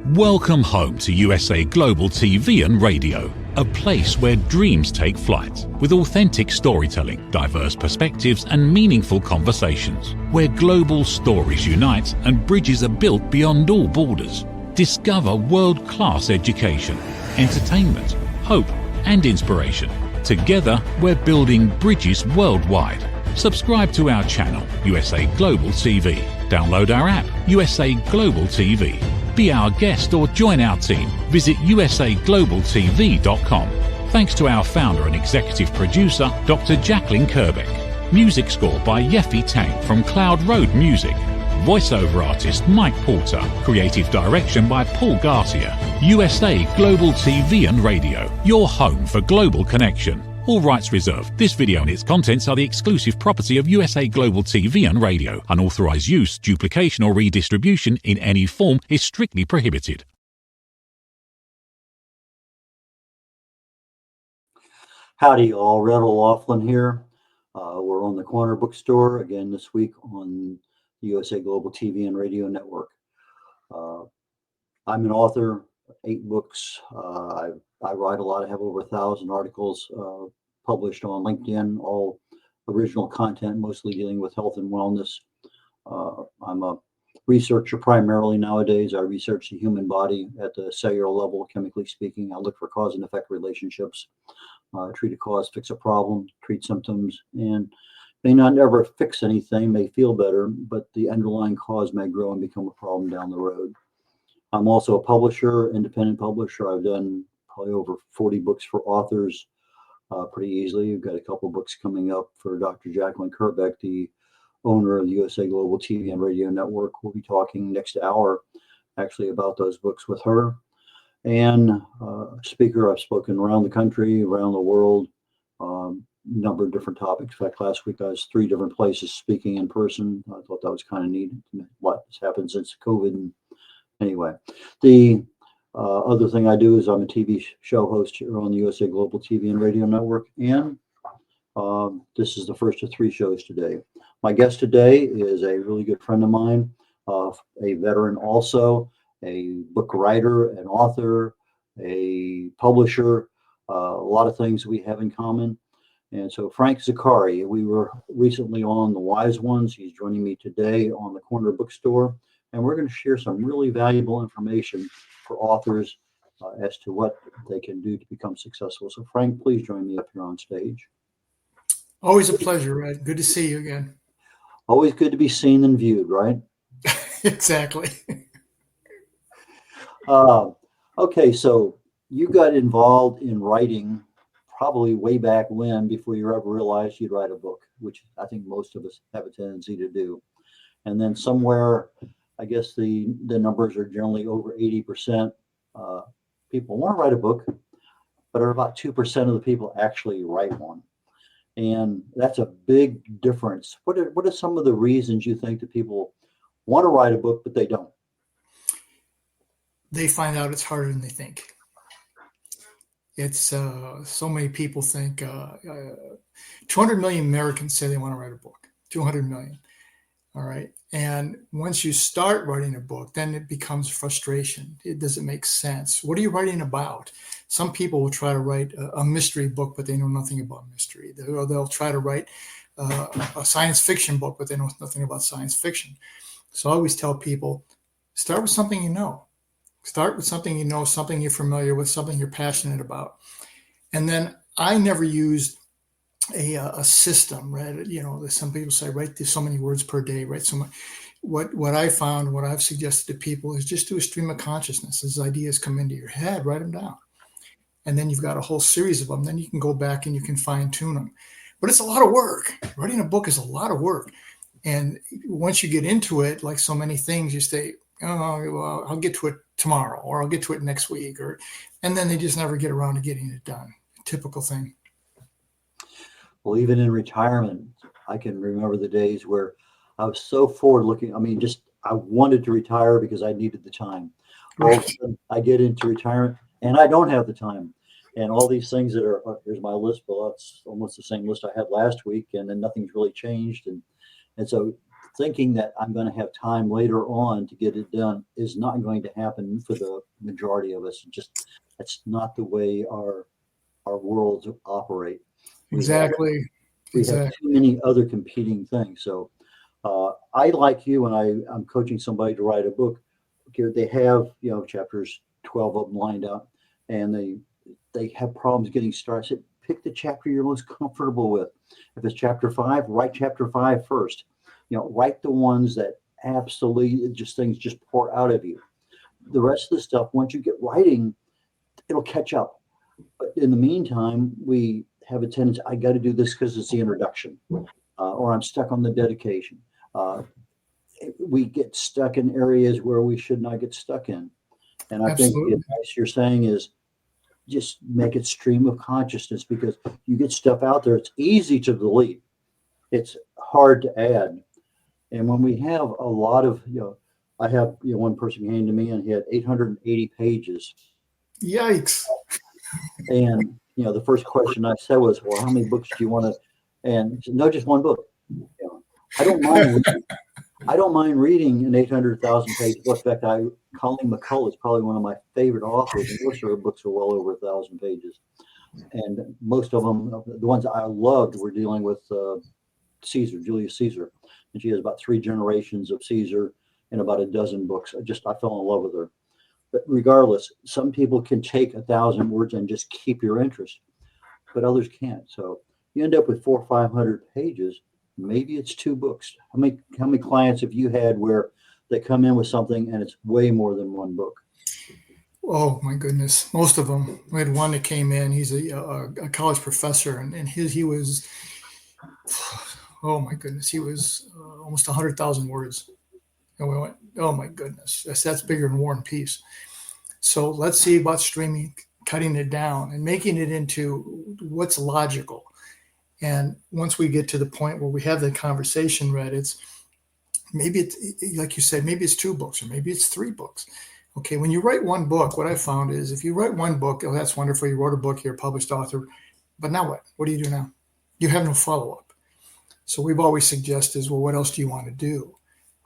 Welcome home to USA Global TV and Radio, a place where dreams take flight, with authentic storytelling, diverse perspectives and meaningful conversations, where global stories unite and bridges are built beyond all borders. Discover world-class education, entertainment, hope and inspiration. Together, we're building bridges worldwide. Subscribe to our channel, USA Global TV. Download our app, USA Global TV. Be our guest or join our team. Visit usaglobaltv.com. Thanks to our founder and executive producer, Dr. Jacqueline Kerbeck. Music score by Yeffy Tang from Cloud Road Music. Voiceover artist Mike Porter. Creative direction by Paul Garcia. USA Global TV and Radio. Your home for global connection. All rights reserved. This video and its contents are the exclusive property of USA Global TV and Radio. Unauthorized use, duplication or redistribution in any form is strictly prohibited. Howdy all, Red O'Loughlin here. We're on the Corner Bookstore again this week on the USA Global TV and Radio Network. I'm an author, 8 books. I write a lot. I have over 1,000 articles published on LinkedIn, all original content, mostly dealing with health and wellness. I'm a researcher primarily nowadays. I research the human body at the cellular level, chemically speaking. I look for cause and effect relationships, treat a cause, fix a problem, treat symptoms, and may not ever fix anything, may feel better, but the underlying cause may grow and become a problem down the road. I'm also a publisher, independent publisher. I've done probably over 40 books for authors pretty easily. We've got a couple books coming up for Dr. Jacqueline Kerbeck, the owner of the USA Global TV and Radio Network. We'll be talking next hour actually about those books with her. And speaker, I've spoken around the country, around the world, number of different topics. In fact, last week I was 3 different places speaking in person. I thought that was kind of neat. A lot has happened since COVID. And anyway, the other thing I do is I'm a TV show host here on the USA Global TV and Radio Network, and this is the first of 3 shows today. My guest today is a really good friend of mine, a veteran also, a book writer, an author, a publisher, a lot of things we have in common. And so Frank Zaccari, we were recently on The Wise Ones. He's joining me today on the Corner Bookstore, and we're going to share some really valuable information for authors as to what they can do to become successful. So Frank, please join me up here on stage. Always a pleasure, Ed. Good to see you again. Always good to be seen and viewed, right? Exactly. Okay, so you got involved in writing probably way back when, before you ever realized you'd write a book, which I think most of us have a tendency to do. And then somewhere, I guess the numbers are generally over 80%. People want to write a book, but are about 2% of the people actually write one. And that's a big difference. What are some of the reasons you think that people want to write a book, but they don't? They find out it's harder than they think. It's so many people think 200 million Americans say they want to write a book. 200 million. All right. And once you start writing a book, then it becomes frustration. It doesn't make sense. What are you writing about? Some people will try to write a mystery book, but they know nothing about mystery. They'll try to write a science fiction book, but they know nothing about science fiction. So I always tell people, start with something you know. Start with something you know, something you're familiar with, something you're passionate about. And then I never used a system, right? You know, some people say, write so many words per day, right? So much. What I found, what I've suggested to people is just do a stream of consciousness. As ideas come into your head, write them down. And then you've got a whole series of them. Then you can go back and you can fine tune them. But it's a lot of work. Writing a book is a lot of work. And once you get into it, like so many things, you say, oh, well, I'll get to it tomorrow, or I'll get to it next week, and then they just never get around to getting it done. Typical thing. Well, even in retirement, I can remember the days where I was so forward looking. I mean, I wanted to retire because I needed the time. All of a sudden, I get into retirement and I don't have the time. And all these things that are, here's my list, well, it's almost the same list I had last week, and then nothing's really changed. And so thinking that I'm going to have time later on to get it done is not going to happen for the majority of us. That's not the way our worlds operate. Exactly. We have too many other competing things. So I, like you, when I'm coaching somebody to write a book, they have, chapters, 12 of them lined up, and they have problems getting started. I said, pick the chapter you're most comfortable with. If it's chapter 5, write chapter 5 first. Write the ones that absolutely things just pour out of you. The rest of the stuff, once you get writing, it'll catch up. But in the meantime, we have a tendency, I got to do this because it's the introduction, or I'm stuck on the dedication. We get stuck in areas where we should not get stuck in. And I think the advice you're saying is just make it stream of consciousness, because you get stuff out there. It's easy to delete. It's hard to add. And when we have a lot of, I have, one person came to me and he had 880 pages. Yikes. And, the first question I said was, well, how many books do you want to, and he said, no, just one book. I don't mind reading. I don't mind reading an 800,000 page book. In fact, Colleen McCullough is probably one of my favorite authors, and most of her books are well over 1,000 pages. And most of them, the ones I loved, were dealing with Julius Caesar. And she has about 3 generations of Caesar and about a dozen books. I fell in love with her. But regardless, some people can take 1,000 words and just keep your interest, but others can't. So you end up with 400 or 500 pages. Maybe it's 2 books. How many clients have you had where they come in with something and it's way more than 1 book? Oh my goodness, most of them. We had one that came in. He's a college professor, and he was, oh my goodness, he was almost 100,000 words. And we went, oh my goodness, that's bigger than War and Peace. So let's see about streaming, cutting it down and making it into what's logical. And once we get to the point where we have the conversation, Red, it's like you said, maybe it's 2 books or maybe it's 3 books. Okay, when you write 1 book, what I found is if you write 1 book, oh, that's wonderful. You wrote a book, you're a published author. But now what? What do you do now? You have no follow-up. So we've always suggested, well, what else do you want to do?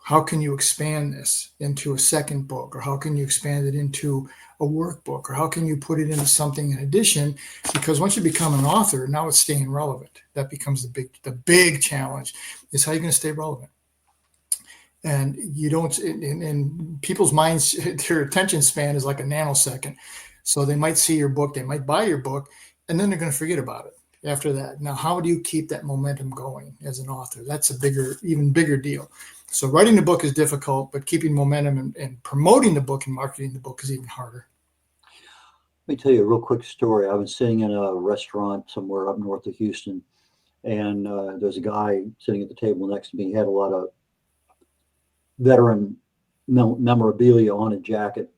How can you expand this into a 2nd book? Or how can you expand it into a workbook? Or how can you put it into something in addition? Because once you become an author, now it's staying relevant. That becomes the big challenge, is how you're going to stay relevant. And you don't, in people's minds, their attention span is like a nanosecond. So they might see your book, they might buy your book, and then they're going to forget about it after that. Now, how do you keep that momentum going as an author? That's even bigger deal. So writing the book is difficult, but keeping momentum and promoting the book and marketing the book is even harder. Let me tell you a real quick story. I was sitting in a restaurant somewhere up north of Houston, and there's a guy sitting at the table next to me. He had a lot of veteran memorabilia on his jacket.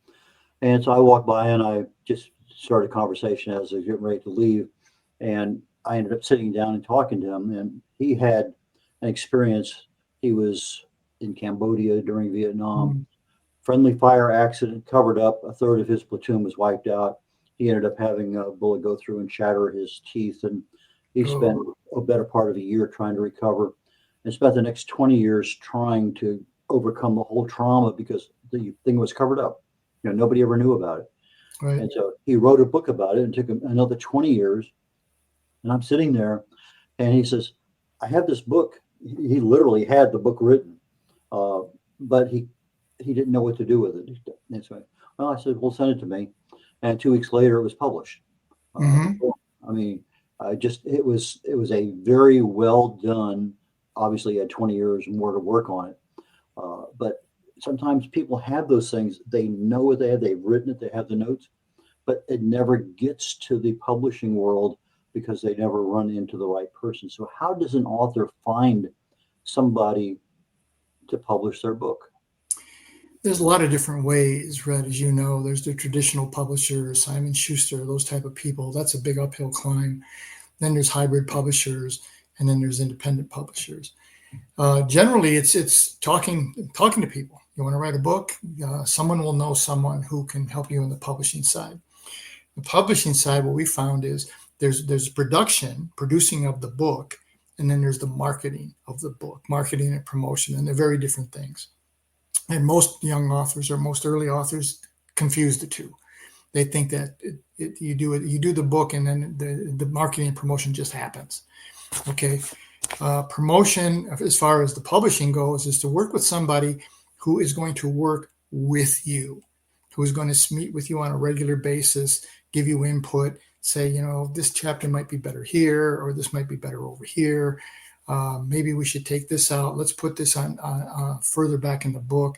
And so I walked by and I just started a conversation as I was getting ready to leave. And I ended up sitting down and talking to him. And he had an experience. He was in Cambodia during Vietnam. Friendly fire accident, covered up. 1/3 of his platoon was wiped out. He ended up having a bullet go through and shatter his teeth. And he spent a better part of a year trying to recover, and spent the next 20 years trying to overcome the whole trauma because the thing was covered up. Nobody ever knew about it. Right. And so he wrote a book about it, and took him another 20 years. And I'm sitting there and he says, I have this book. He literally had the book written, but he didn't know what to do with it. And so, well, I said, well, send it to me. And 2 weeks later, it was published. I mean, it was a very well done. Obviously, he had 20 years more to work on it. But sometimes people have those things. They know what they have. They've written it. They have the notes, but it never gets to the publishing world because they never run into the right person. So how does an author find somebody to publish their book? There's a lot of different ways, Red, as you know. There's the traditional publishers, Simon Schuster, those type of people. That's a big uphill climb. Then there's hybrid publishers, and then there's independent publishers. Generally, it's talking to people. You want to write a book, someone will know someone who can help you on the publishing side. The publishing side, what we found is there's producing of the book, and then there's the marketing of the book, marketing and promotion, and they're very different things. And most young authors or most early authors confuse the two. They think that you do the book, and then the marketing and promotion just happens. Okay, promotion, as far as the publishing goes, is to work with somebody who is going to work with you, who is going to meet with you on a regular basis, give you input, say, this chapter might be better here, or this might be better over here. Maybe we should take this out. Let's put this on further back in the book.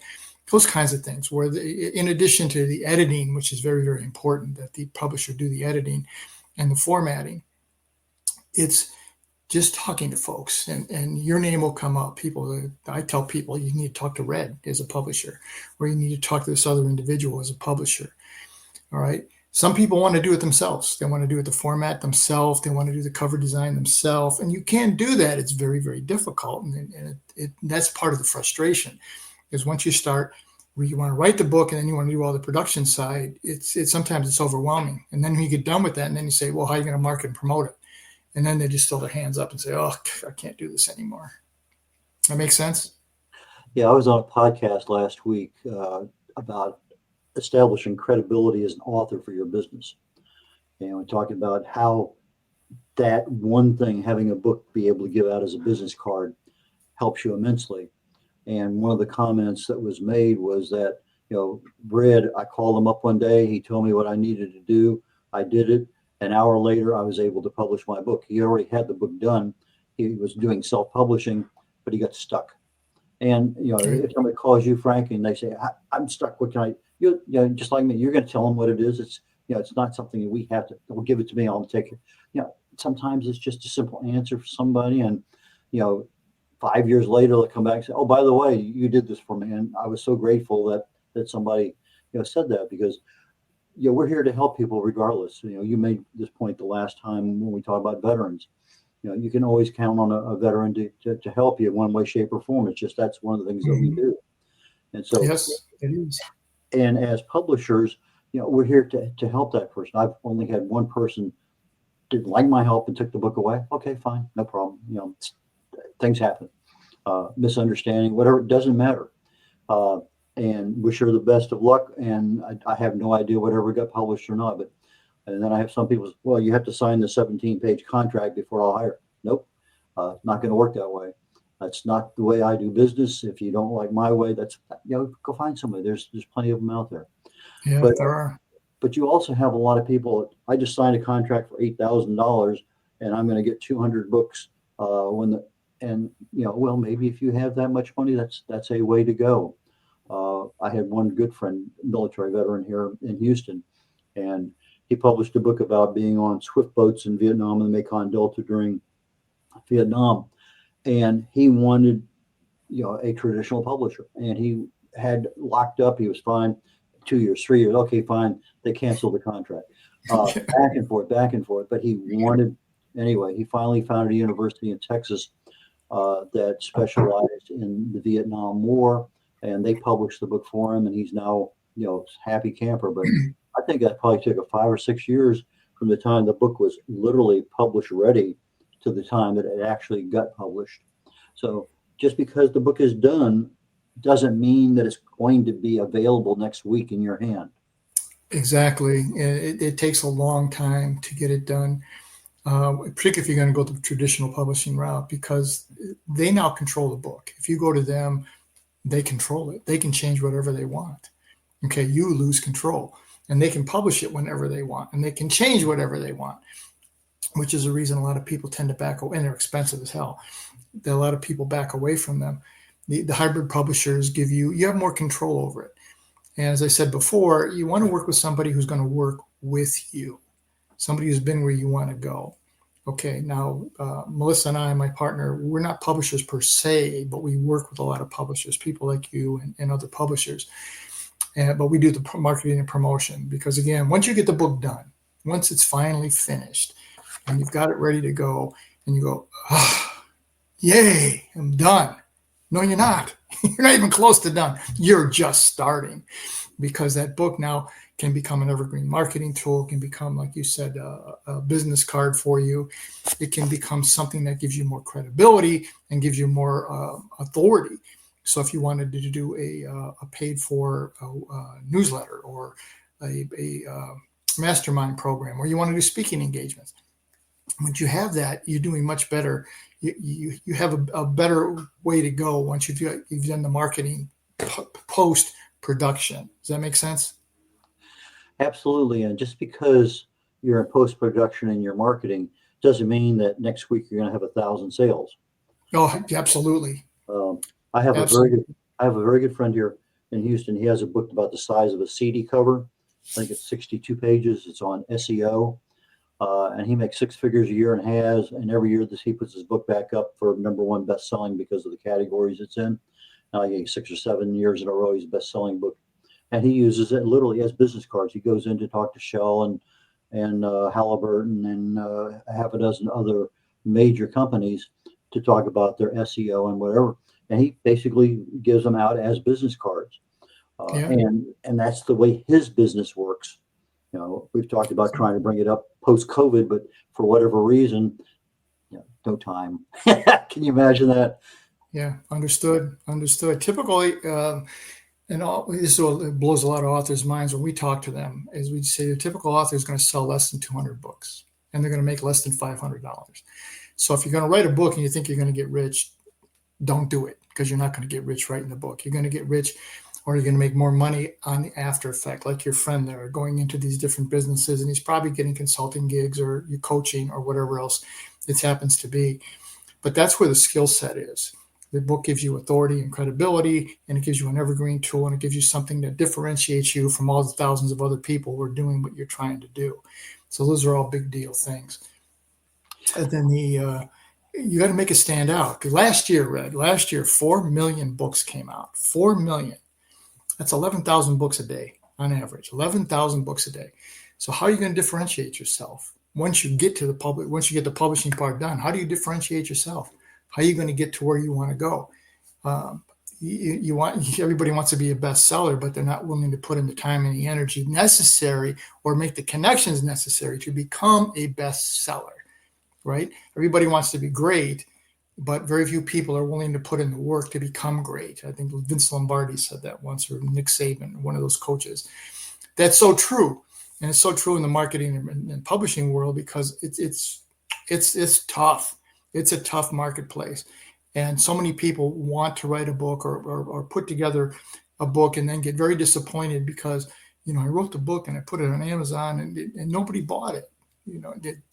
Those kinds of things, where in addition to the editing, which is very, very important, that the publisher do the editing and the formatting, it's just talking to folks, and your name will come up. I tell people, you need to talk to Red as a publisher, or you need to talk to this other individual as a publisher. All right. Some people want to do it themselves. They want to do it the format themselves. They want to do the cover design themselves. And you can't do that. It's very, very difficult. And that's part of the frustration, is once you start, where you want to write the book and then you want to do all the production side, sometimes it's overwhelming. And then when you get done with that, and then you say, well, how are you going to market and promote it? And then they just throw their hands up and say, oh, I can't do this anymore. That makes sense? Yeah, I was on a podcast last week about establishing credibility as an author for your business. And we're talking about how that one thing, having a book be able to give out as a business card, helps you immensely. And one of the comments that was made was that, Red, I called him up one day. He told me what I needed to do. I did it. An hour later, I was able to publish my book. He already had the book done. He was doing self-publishing, but he got stuck. And, if somebody calls you, Frank, and they say, I'm stuck, what can I, just like me, you're going to tell them what it is. It's, it's not something that we have to, well, give it to me, I'll take it. Sometimes it's just a simple answer for somebody. And, 5 years later, they'll come back and say, oh, by the way, you did this for me. And I was so grateful that somebody, said that, because, we're here to help people regardless. You made this point the last time when we talked about veterans. You can always count on a veteran to help you in one way, shape, or form. It's just, that's one of the things that we do. And so, yes, it is. And as publishers, we're here to help that person. I've only had one person didn't like my help and took the book away. Okay, fine, no problem. Things happen, misunderstanding, whatever, it doesn't matter. And wish her the best of luck. And I have no idea whatever got published or not. And then I have some people say, well, you have to sign the 17-page contract before I'll hire. Nope, not going to work that way. That's not the way I do business. If you don't like my way, that's, go find somebody. There's plenty of them out there. Yeah, there are. But you also have a lot of people. I just signed a contract for $8,000, and I'm going to get 200 books. Well, maybe if you have that much money, that's a way to go. I had one good friend, military veteran here in Houston, and he published a book about being on swift boats in Vietnam and the Mekong Delta during Vietnam. And he wanted, a traditional publisher, and he had locked up. He was fine. 2 years, 3 years. Okay, fine. They canceled the contract. Back and forth. But he wanted, anyway, he finally found a university in Texas that specialized in the Vietnam War, and they published the book for him, and he's now, happy camper. But I think that probably took 5 or 6 years from the time the book was literally published ready to the time that it actually got published. So just because the book is done doesn't mean that it's going to be available next week in your hand. Exactly. It takes a long time to get it done, particularly if you're going to go the traditional publishing route, because they now control the book. If you go to them, they control it. They can change whatever they want. Okay, you lose control, and they can publish it whenever they want, and they can change whatever they want, which is the reason a lot of people tend to back away, and they're expensive as hell. A lot of people back away from them. The hybrid publishers give you have more control over it. And as I said before, you want to work with somebody who's going to work with you, somebody who's been where you want to go. Okay, now, Melissa and I, my partner, we're not publishers per se, but we work with a lot of publishers, people like you and other publishers. But we do the marketing and promotion because, again, once you get the book done, once it's finally finished and you've got it ready to go and you go, yay, I'm done. No, you're not. You're not even close to done. You're just starting, because that book now, can become an evergreen marketing tool, can become, like you said, a business card for you. It can become something that gives you more credibility and gives you more authority. So if you wanted to do a paid for newsletter or a mastermind program, or you want to do speaking engagements, once you have that, you're doing much better. You have a better way to go once you've done the marketing post production. Does that make sense? Absolutely. And just because you're in post production and you're marketing doesn't mean that next week you're going to have 1,000 sales. Oh, absolutely. I have Absolutely. a very good friend here in Houston. He has a book about the size of a CD cover. I think it's 62 pages. It's on SEO. And he makes six figures a year and every year he puts his book back up for #1 best-selling because of the categories it's in. I think 6 or 7 years in a row, he's best-selling book. And he uses it literally as business cards. He goes in to talk to Shell and Halliburton and half a dozen other major companies to talk about their SEO and whatever. And he basically gives them out as business cards. Yeah. And that's the way his business works. You know, we've talked about trying to bring it up post-COVID, but for whatever reason, no time. Can you imagine that? Yeah, understood. Typically, and this blows a lot of authors' minds when we talk to them, is we say the typical author is going to sell less than 200 books, and they're going to make less than $500. So if you're going to write a book and you think you're going to get rich, don't do it, because you're not going to get rich writing the book. You're going to get rich, or you're going to make more money on the after effect, like your friend there, going into these different businesses, and he's probably getting consulting gigs or you coaching or whatever else it happens to be. But that's where the skill set is. The book gives you authority and credibility, and it gives you an evergreen tool, and it gives you something that differentiates you from all the thousands of other people who are doing what you're trying to do. So those are all big deal things. And then you got to make it stand out. Because last year, 4 million books came out. 4 million. That's 11,000 books a day on average. 11,000 books a day. So how are you going to differentiate yourself? Once you get the publishing part done, how do you differentiate yourself? How are you going to get to where you want to go? Everybody wants to be a bestseller, but they're not willing to put in the time and the energy necessary or make the connections necessary to become a bestseller, right? Everybody wants to be great, but very few people are willing to put in the work to become great. I think Vince Lombardi said that once, or Nick Saban, one of those coaches. That's so true. And it's so true in the marketing and publishing world, because it's tough. It's a tough marketplace. And so many people want to write a book or put together a book and then get very disappointed because, I wrote the book and I put it on Amazon and nobody bought it.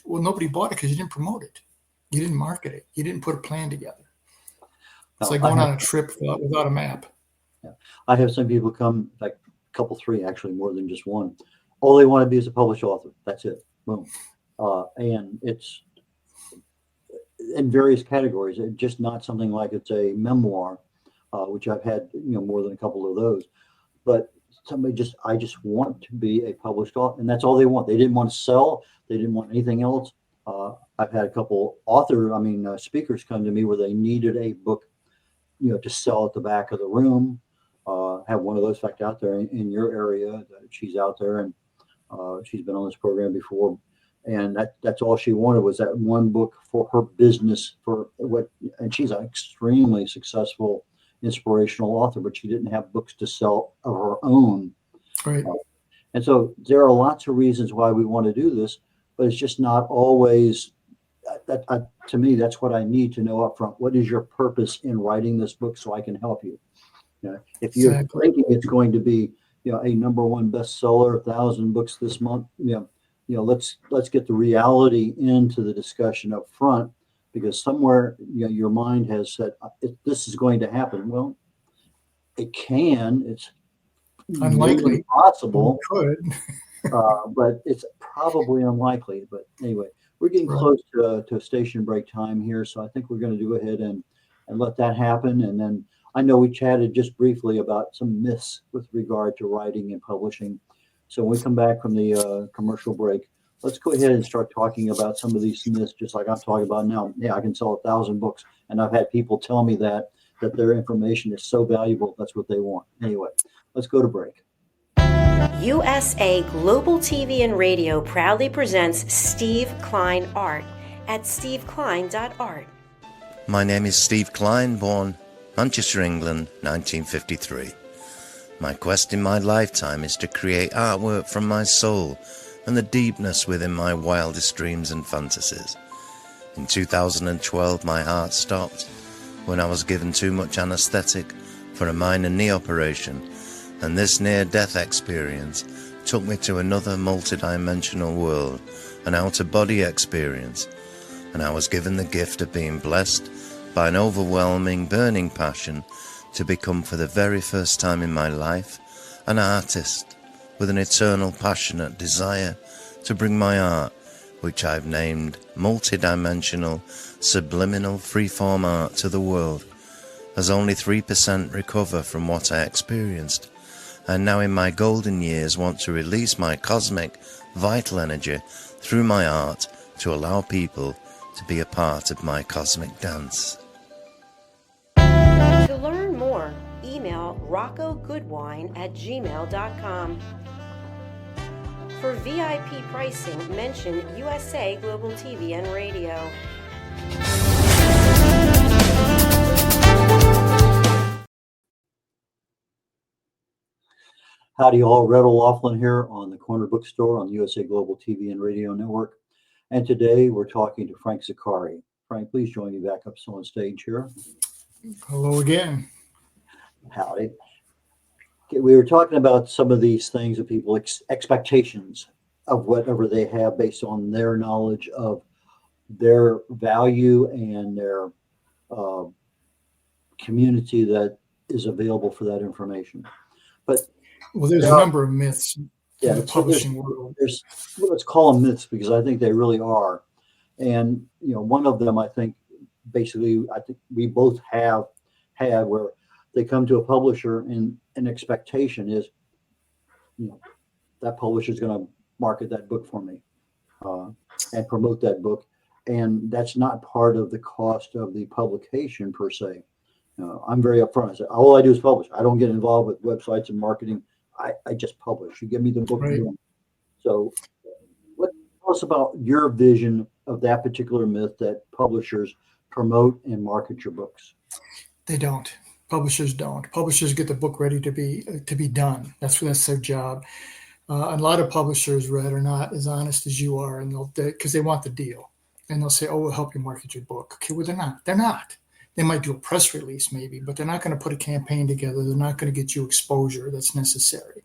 Nobody bought it because you didn't promote it. You didn't market it. You didn't put a plan together. It's like going on a trip without a map. Yeah. I have some people come, like a couple, three, actually more than just one. All they want to be is a published author. That's it. Boom. And it's in various categories. It's just not something like it's a memoir, which I've had, more than a couple of those. But I just want to be a published author, and that's all they want. They didn't want to sell. They didn't want anything else. I've had a couple speakers come to me where they needed a book, to sell at the back of the room. Have one of those, in fact, out there in your area. She's out there, and she's been on this program before. And that's all she wanted was that one book for her business, and she's an extremely successful, inspirational author, but she didn't have books to sell of her own. Right. And so there are lots of reasons why we want to do this, but it's just not always. To me, that's what I need to know up front. What is your purpose in writing this book so I can help you? If you're thinking it's going to be, a #1 bestseller, 1,000 books this month, let's get the reality into the discussion up front, because somewhere your mind has said this is going to happen. Well, it can. It's unlikely, possible, but it's probably unlikely. But anyway, we're getting close to station break time here, so I think we're going to go ahead and let that happen. And then I know we chatted just briefly about some myths with regard to writing and publishing. So when we come back from the commercial break, let's go ahead and start talking about some of these myths, just like I'm talking about now. Yeah, I can sell 1,000 books, and I've had people tell me that their information is so valuable, that's what they want. Anyway, let's go to break. USA Global TV and Radio proudly presents Steve Klein Art at steveklein.art. My name is Steve Klein, born Manchester, England, 1953. My quest in my lifetime is to create artwork from my soul and the deepness within my wildest dreams and fantasies. In 2012, my heart stopped when I was given too much anesthetic for a minor knee operation, and this near-death experience took me to another multidimensional world, an out-of-body experience, and I was given the gift of being blessed by an overwhelming, burning passion to become, for the very first time in my life, an artist with an eternal, passionate desire to bring my art, which I've named multidimensional, subliminal, freeform art, to the world, as only 3% recover from what I experienced. And now in my golden years want to release my cosmic, vital energy through my art to allow people to be a part of my cosmic dance. To learn more, email roccogoodwine@gmail.com. For VIP pricing, mention USA Global TV and Radio. Howdy all, Red O'Loughlin here on the Corner Bookstore on the USA Global TV and Radio Network. And today we're talking to Frank Zaccari. Frank, please join me back up on stage here. Hello again. Howdy. Okay, we were talking about some of these things of people expectations of whatever they have based on their knowledge of their value and their community that is available for that information. But well, there's a number of myths in the publishing world. There's let's call them myths because I think they really are. And one of them, I think, basically, I think we both have had where they come to a publisher and an expectation is, that publisher is going to market that book for me and promote that book, and that's not part of the cost of the publication per se. I'm very upfront. I say all I do is publish. I don't get involved with websites and marketing. I just publish. You give me the book. Right. So tell us about your vision of that particular myth that publishers promote and market your books. They don't. Publishers don't. Publishers get the book ready to be done. That's their job. A lot of publishers, Red, are not as honest as you are, and because they want the deal, and they'll say, "Oh, we'll help you market your book." Okay, well, they're not. They're not. They might do a press release maybe, but they're not going to put a campaign together. They're not going to get you exposure that's necessary.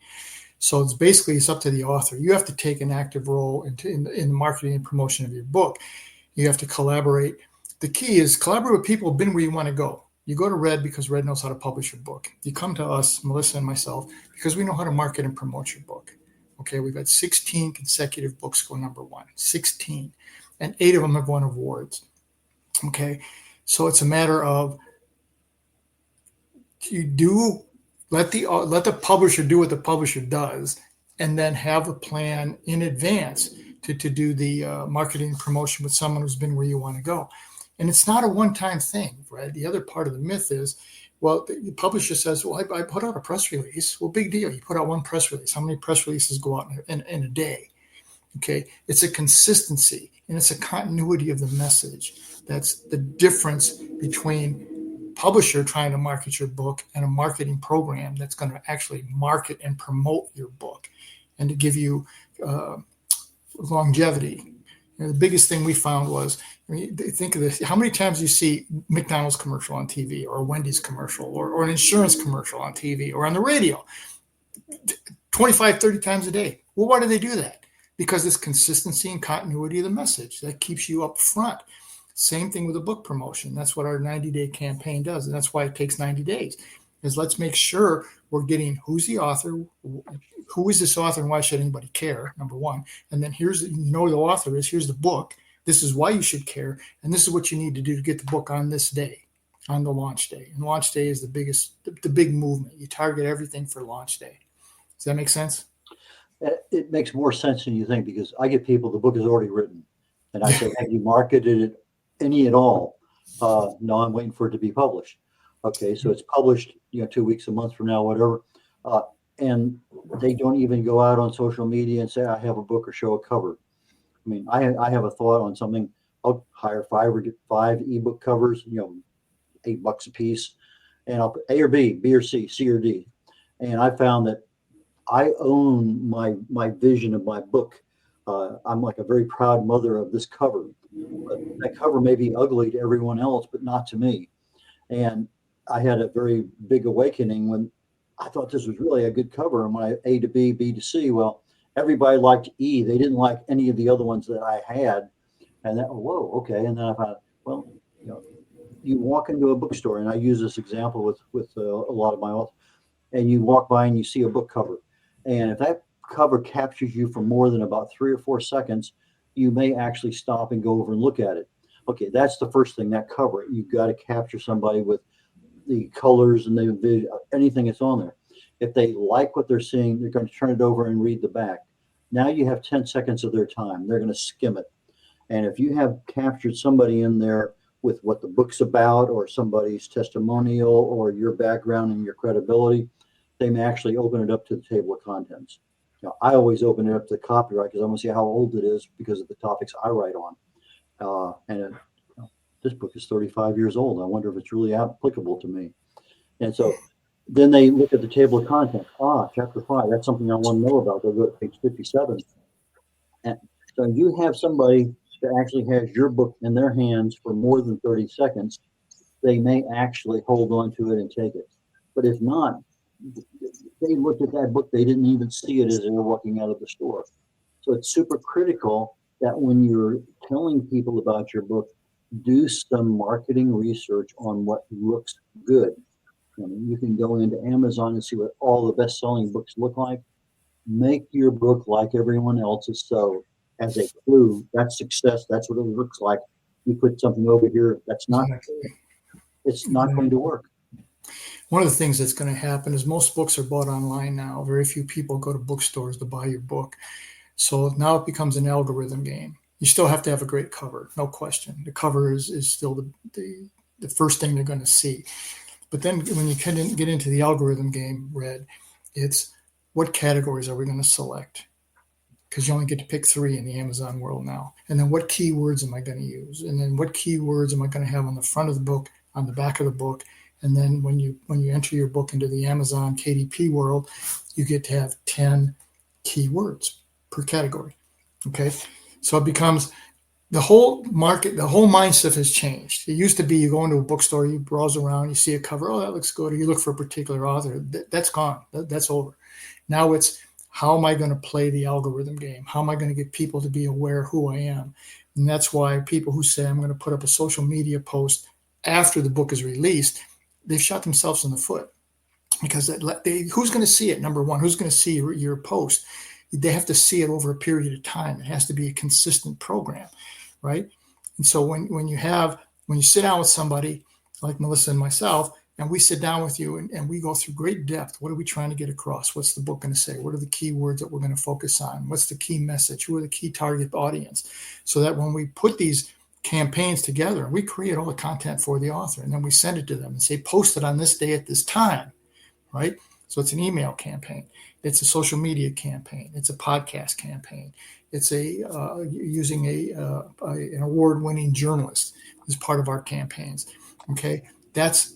So it's up to the author. You have to take an active role in the marketing and promotion of your book. You have to collaborate. The key is collaborate with people who've been where you want to go. You go to Red because Red knows how to publish your book. You come to us, Melissa and myself, because we know how to market and promote your book. Okay, we've had 16 consecutive books go #1, 16, and 8 of them have won awards. Okay, so it's a matter of let the publisher do what the publisher does, and then have a plan in advance to do the marketing and promotion with someone who's been where you want to go. And it's not a one-time thing, right? The other part of the myth is, well, the publisher says, well, I put out a press release. Well, big deal. You put out one press release. How many press releases go out in a day? Okay. It's a consistency and it's a continuity of the message. That's the difference between publisher trying to market your book and a marketing program that's going to actually market and promote your book and to give you longevity. The biggest thing we found was, think of this, how many times you see McDonald's commercial on TV or a Wendy's commercial or an insurance commercial on TV or on the radio 25, 30 times a day. Well, why do they do that? Because it's consistency and continuity of the message that keeps you up front. Same thing with a book promotion. That's what our 90-day campaign does. And that's why it takes 90 days is let's make sure we're getting who's the author, who is this author and why should anybody care, number one. And then the author is, here's the book. This is why you should care. And this is what you need to do to get the book on this day, on the launch day. And launch day is the big movement. You target everything for launch day. Does that make sense? It makes more sense than you think because I get people, the book is already written. And I say, have you marketed it any at all? No, I'm waiting for it to be published. Okay, so it's published, 2 weeks, a month from now, whatever. and they don't even go out on social media and say, I have a book or show a cover. I mean, I have a thought on something. I'll hire 5 or get 5 ebook covers, $8 a piece, and I'll put A or B or C or D. And I found that I own my vision of my book. I'm like a very proud mother of this cover. But that cover may be ugly to everyone else, but not to me. And I had a very big awakening when I thought this was really a good cover. And when I A to B, B to C, well, everybody liked E. They didn't like any of the other ones that I had. And then, whoa, okay. And then I found, well, you walk into a bookstore, and I use this example with a lot of my authors, and you walk by and you see a book cover. And if that cover captures you for more than about 3 or 4 seconds, you may actually stop and go over and look at it. Okay, that's the first thing, that cover. You've got to capture somebody with the colors and the anything that's on there. If they like what they're seeing, they're going to turn it over and read the back. Now you have 10 seconds of their time. They're going to skim it. And if you have captured somebody in there with what the book's about, or somebody's testimonial, or your background and your credibility, they may actually open it up to the table of contents. Now, I always open it up to the copyright because I want to see how old it is because of the topics I write on. This book is 35 years old. I wonder if it's really applicable to me. And so then they look at the table of contents. Chapter 5, that's something I want to know about. They'll go to page 57. And so you have somebody that actually has your book in their hands for more than 30 seconds, they may actually hold on to it and take it. But if not, they looked at that book, they didn't even see it as they were walking out of the store. So it's super critical that when you're telling people about your book, do some marketing research on what looks good. I mean, you can go into Amazon and see what all the best-selling books look like. Make your book like everyone else's. So as a clue, that's success. That's what it looks like. You put something over here that's not, it's not going to work. One of the things that's going to happen is most books are bought online now. Very few people go to bookstores to buy your book. So now it becomes an algorithm game. You still have to have a great cover, no question. The cover is still the first thing they're going to see. But then when you get into the algorithm game, Red, it's what categories are we going to select? Because you only get to pick 3 in the Amazon world now. And then what keywords am I going to use? And then what keywords am I going to have on the front of the book, on the back of the book? And then when you enter your book into the Amazon KDP world, you get to have 10 keywords per category. Okay. So it becomes the whole market, the whole mindset has changed. It used to be you go into a bookstore, you browse around, you see a cover, oh, that looks good. Or you look for a particular author. That's gone. That's over. Now it's, how am I going to play the algorithm game? How am I going to get people to be aware who I am? And that's why people who say I'm going to put up a social media post after the book is released, they've shot themselves in the foot, because who's going to see it? Number one, who's going to see your post? They have to see it over a period of time. It has to be a consistent program, right? And so when you sit down with somebody like Melissa and myself, and we sit down with you and we go through great depth, what are we trying to get across? What's the book going to say? What are the key words that we're going to focus on? What's the key message? Who are the key target audience? So that when we put these campaigns together, we create all the content for the author, and then we send it to them and say, post it on this day at this time, right? So it's an email campaign. It's a social media campaign. It's a podcast campaign. It's using an award-winning journalist as part of our campaigns. Okay, that's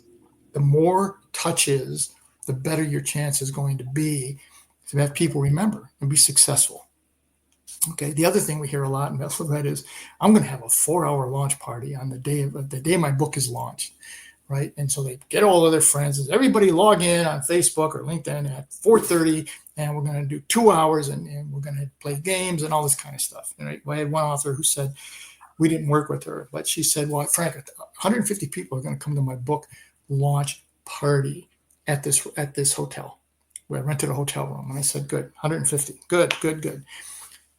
the more touches, the better your chance is going to be to have people remember and be successful. Okay. The other thing we hear a lot in Red is, I'm going to have a 4-hour launch party on the day my book is launched, right? And so they get all of their friends. Everybody log in on Facebook or LinkedIn at 4:30, and we're going to do 2 hours, and we're going to play games and all this kind of stuff. Right? I had one author who said, we didn't work with her, but she said, well, Frank, 150 people are going to come to my book launch party at this hotel. We rented a hotel room, and I said, good, 150, good.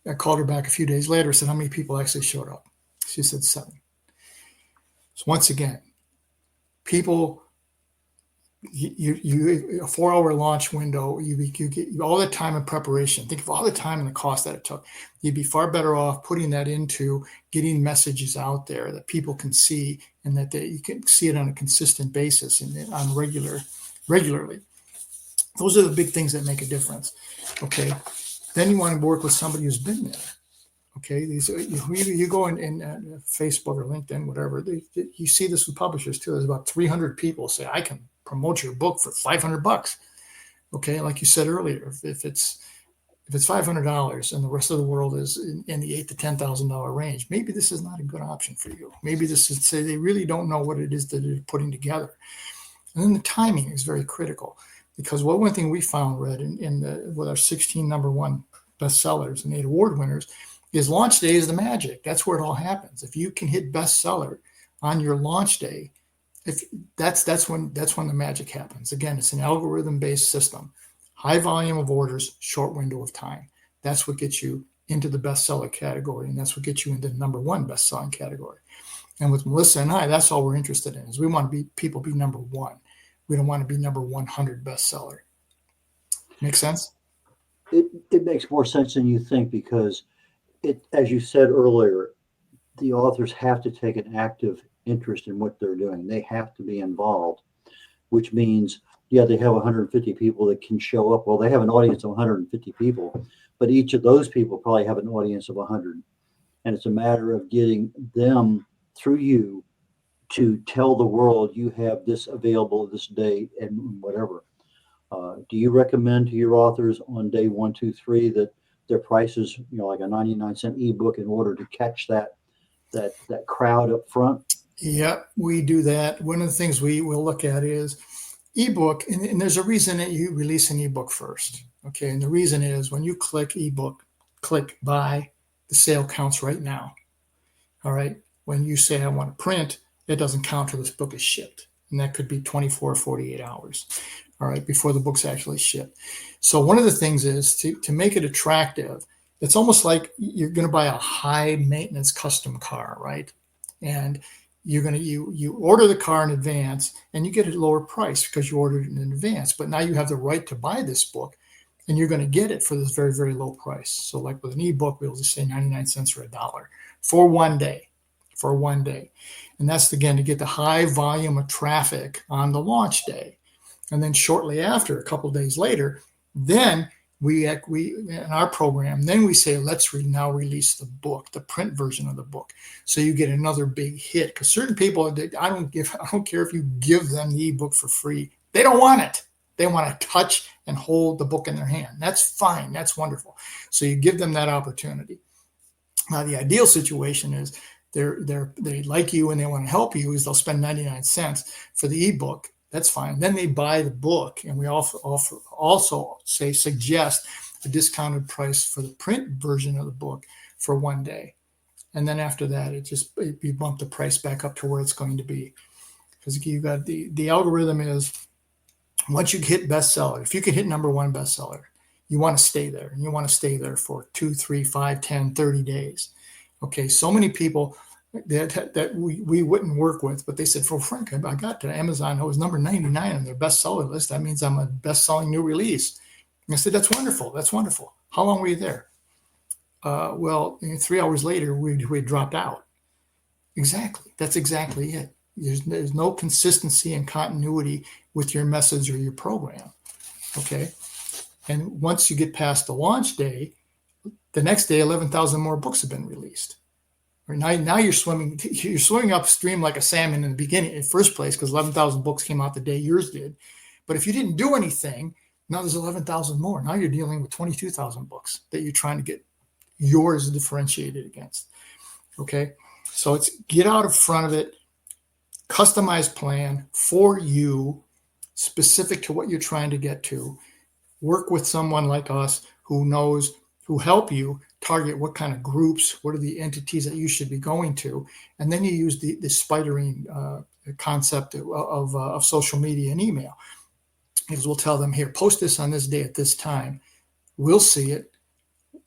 I called her back a few days later, said, how many people actually showed up? She said 7. So once again, people, you a 4-hour launch window, you get all the time in preparation. Think of all the time and the cost that it took. You'd be far better off putting that into getting messages out there that people can see, and that you can see it on a consistent basis and on regularly. Those are the big things that make a difference. Okay. Then you want to work with somebody who's been there. Okay. You go in Facebook or LinkedIn, whatever, you see this with publishers too. There's about 300 people say, I can promote your book for $500. Okay. Like you said earlier, if it's $500 and the rest of the world is in the $8,000 to $10,000 range, maybe this is not a good option for you. Maybe this is, say, they really don't know what it is that they're putting together. And then the timing is very critical, because one thing we found, Red, with our 16 number one bestsellers and 8 award winners, is launch day is the magic. That's where it all happens. If you can hit bestseller on your launch day, that's when the magic happens. Again, it's an algorithm-based system. High volume of orders, short window of time. That's what gets you into the bestseller category, and that's what gets you into the number one best-selling category. And with Melissa and I, that's all we're interested in, is we want to be number one. We don't want to be number 100 bestseller. Make sense? It makes more sense than you think, because as you said earlier, the authors have to take an active interest in what they're doing. They have to be involved, which means, yeah, they have 150 people that can show up. Well, they have an audience of 150 people, but each of those people probably have an audience of 100. And it's a matter of getting them through you to tell the world you have this available this day and whatever. Do you recommend to your authors on day 1, 2, 3 that their prices, like a 99-cent ebook, in order to catch that crowd up front? Yeah, we do that. One of the things we will look at is ebook, and there's a reason that you release an ebook first. Okay, and the reason is when you click ebook, click buy, the sale counts right now. All right. When you say I want to print, it doesn't count till this book is shipped. And that could be 24 or 48 hours. All right, before the book's actually shipped. So one of the things is to make it attractive. It's almost like you're going to buy a high maintenance custom car, right? And you're going to you order the car in advance, and you get a lower price because you ordered it in advance. But now you have the right to buy this book, and you're going to get it for this very, very low price. So like with an ebook, we'll just say 99 cents or $1 for one day. And that's, again, to get the high volume of traffic on the launch day. And then shortly after, a couple of days later, then we in our program, then we say, let's now release the book, the print version of the book. So you get another big hit, because certain people, I don't care if you give them the ebook for free. They don't want it. They want to touch and hold the book in their hand. That's fine. That's wonderful. So you give them that opportunity. Now, the ideal situation is they like you and they want to help you, is they'll spend 99 cents for the ebook. That's fine. Then they buy the book, and we also suggest a discounted price for the print version of the book for one day. And then after that, you bump the price back up to where it's going to be. Because you got the algorithm is, once you hit bestseller, if you can hit number one bestseller, you want to stay there. And you want to stay there for 2, 3, 5, 10, 30 days. Okay, so many people that we wouldn't work with, but they said, for Frank, I got to Amazon, I was number 99 on their bestseller list. That means I'm a best-selling new release. And I said, that's wonderful. That's wonderful. How long were you there? 3 hours later, we dropped out. Exactly. That's exactly it. There's no consistency and continuity with your message or your program. Okay. And once you get past the launch day, the next day, 11,000 more books have been released. Now you're swimming upstream like a salmon in the beginning, in the first place, because 11,000 books came out the day yours did. But if you didn't do anything, now there's 11,000 more. Now you're dealing with 22,000 books that you're trying to get yours differentiated against. Okay. So it's get out in front of it, customized plan for you, specific to what you're trying to get to. Work with someone like us who help you target what kind of groups, what are the entities that you should be going to. And then you use the spidering concept of social media and email. Because we'll tell them, here, post this on this day at this time. We'll see it,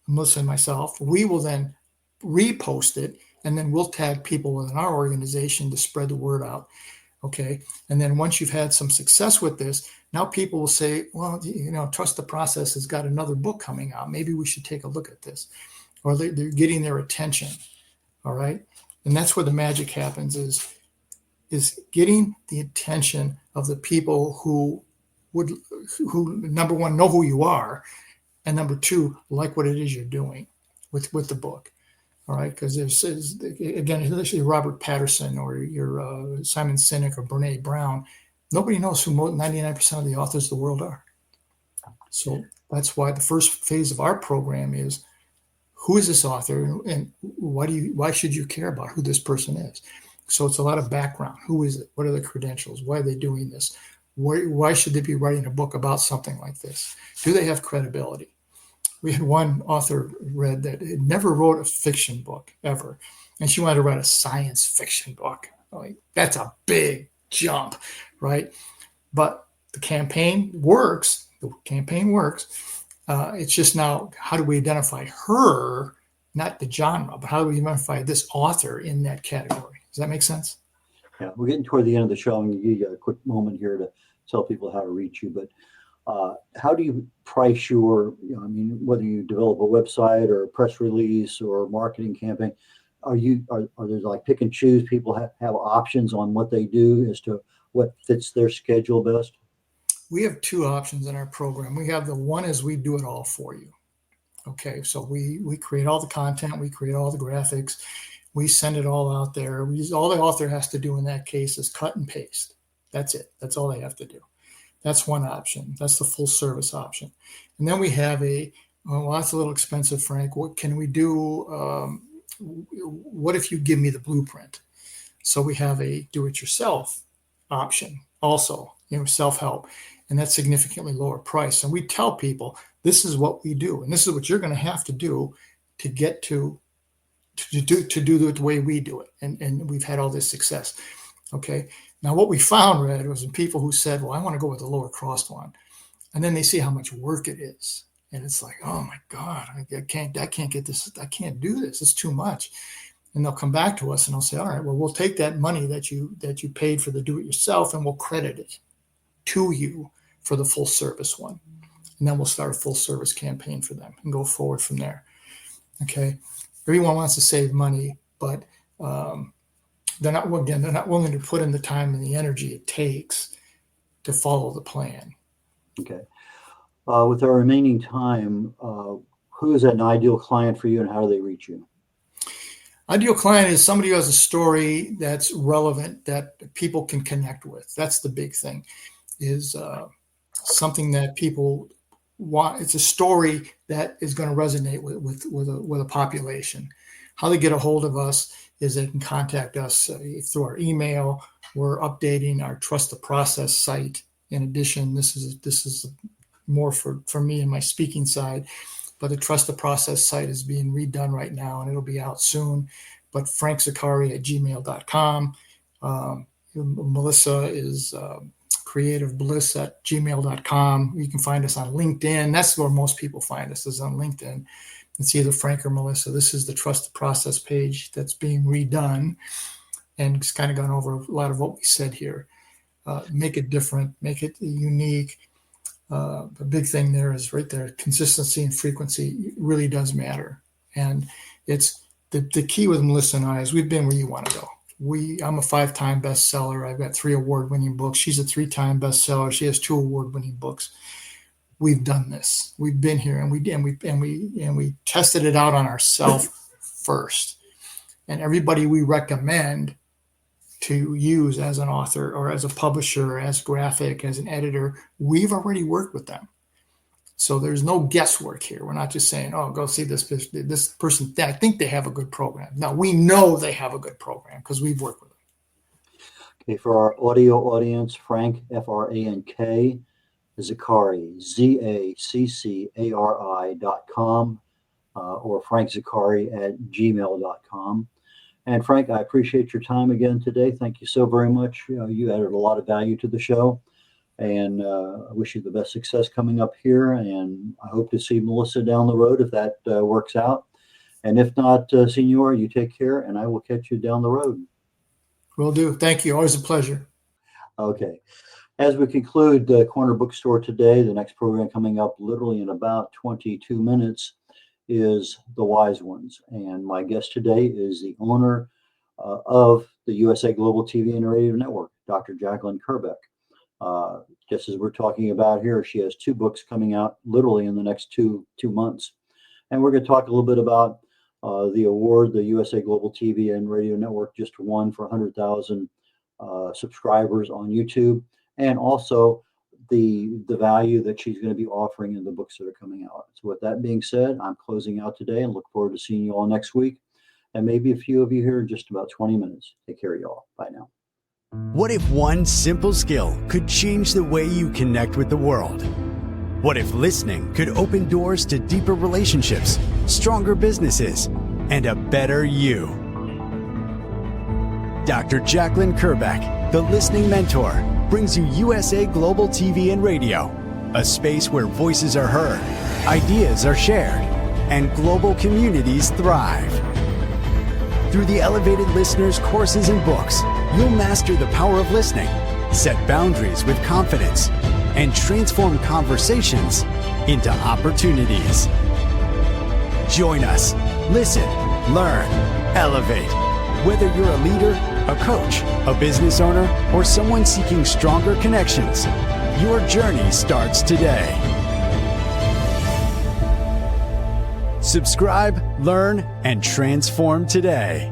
Melissa and myself. We will then repost it, and then we'll tag people within our organization to spread the word out. Okay. And then once you've had some success with this, now people will say, well, Trust the Process has got another book coming out. Maybe we should take a look at this. Or they're getting their attention. All right. And that's where the magic happens, is getting the attention of the people who would, who number one, know who you are, and number two, like what it is you're doing with the book. All right, because there's again, especially Robert Patterson or your Simon Sinek or Brene Brown, nobody knows who 99% of the authors of the world are. So that's why the first phase of our program is, who is this author, and why should you care about who this person is? So it's a lot of background. Who is it? What are the credentials? Why are they doing this? Why should they be writing a book about something like this? Do they have credibility? We had one author read that never wrote a fiction book ever, and she wanted to write a science fiction book. Like, that's a big jump, right? But the campaign works. The campaign works. It's just now, how do we identify her, not the genre, but how do we identify this author in that category? Does that make sense? Yeah, we're getting toward the end of the show. I'm going to give you a quick moment here to tell people how to reach you. But how do you price your, I mean, whether you develop a website or a press release or a marketing campaign, are there like pick and choose? People have options on what they do as to what fits their schedule best? We have two options in our program. We have the one is we do it all for you. Okay, so we create all the content, we create all the graphics, we send it all out there. All the author has to do in that case is cut and paste. That's it. That's all they have to do. That's one option. That's the full service option. And then we have well, that's a little expensive, Frank. What can we do? What if you give me the blueprint? So we have a do-it-yourself option also, self-help, and that's significantly lower price. And we tell people, this is what we do, and this is what you're going to have to do to get to do it the way we do it. And we've had all this success. Okay. Now, what we found, Red, was in people who said, well, I want to go with the lower cost one. And then they see how much work it is. And it's like, oh my God, I can't get this. I can't do this. It's too much. And they'll come back to us and they'll say, all right, well, we'll take that money that you paid for the do-it-yourself and we'll credit it to you for the full service one. And then we'll start a full service campaign for them and go forward from there. Okay. Everyone wants to save money, but they're not willing to put in the time and the energy it takes to follow the plan. Okay. With our remaining time, who is an ideal client for you and how do they reach you? Ideal client is somebody who has a story that's relevant, that people can connect with. That's the big thing, is something that people want. It's a story that is going to resonate with a population. How they get a hold of us is they can contact us through our email. We're updating our Trust the Process site. In addition, this is more for me and my speaking side, but the Trust the Process site is being redone right now and it'll be out soon. But frankzaccari@gmail.com. Melissa is creativebliss@gmail.com. You can find us on LinkedIn. That's where most people find us, is on LinkedIn. It's either Frank or Melissa. This is the Trust the Process page that's being redone. And it's kind of gone over a lot of what we said here. Make it different, make it unique. The big thing there is right there, consistency and frequency really does matter. And it's the key with Melissa and I is we've been where you want to go. I'm a 5-time bestseller. I've got 3 award-winning books. She's a 3-time bestseller. She has 2 award-winning books. We've done this. We've been here, and we tested it out on ourselves first. And everybody we recommend to use as an author or as a publisher, as graphic, as an editor, we've already worked with them. So there's no guesswork here. We're not just saying, oh, go see this person. I think they have a good program. No, we know they have a good program because we've worked with them. Okay, for our audio audience, Frank, Frank, Zaccari, ZACCARI.com, or frankzaccari@gmail.com. And Frank, I appreciate your time again today. Thank you so very much. You added a lot of value to the show. And I wish you the best success coming up here. And I hope to see Melissa down the road if that works out. And if not, Senor, you take care, and I will catch you down the road. Will do. Thank you. Always a pleasure. Okay. As we conclude the Corner Bookstore today, the next program coming up literally in about 22 minutes is The Wise Ones. And my guest today is the owner of the USA Global TV and Radio Network, Dr. Jacqueline Kerbeck. Just as we're talking about here, she has 2 books coming out literally in the next two months. And we're going to talk a little bit about the award the USA Global TV and Radio Network just won for 100,000 subscribers on YouTube, and also the value that she's going to be offering in the books that are coming out. So with that being said, I'm closing out today and look forward to seeing you all next week, and maybe a few of you here in just about 20 minutes. Take care, y'all. Bye now. What if one simple skill could change the way you connect with the world? What if listening could open doors to deeper relationships, stronger businesses, and a better you? Dr. Jacqueline Kerbeck, the Listening Mentor, brings you USA Global TV and Radio, a space where voices are heard, ideas are shared, and global communities thrive. Through the elevated listeners' courses and books, you'll master the power of listening, set boundaries with confidence, and transform conversations into opportunities. Join us. Listen, learn, elevate. Whether you're a leader, a coach, a business owner, or someone seeking stronger connections, your journey starts today. Subscribe, learn, and transform today.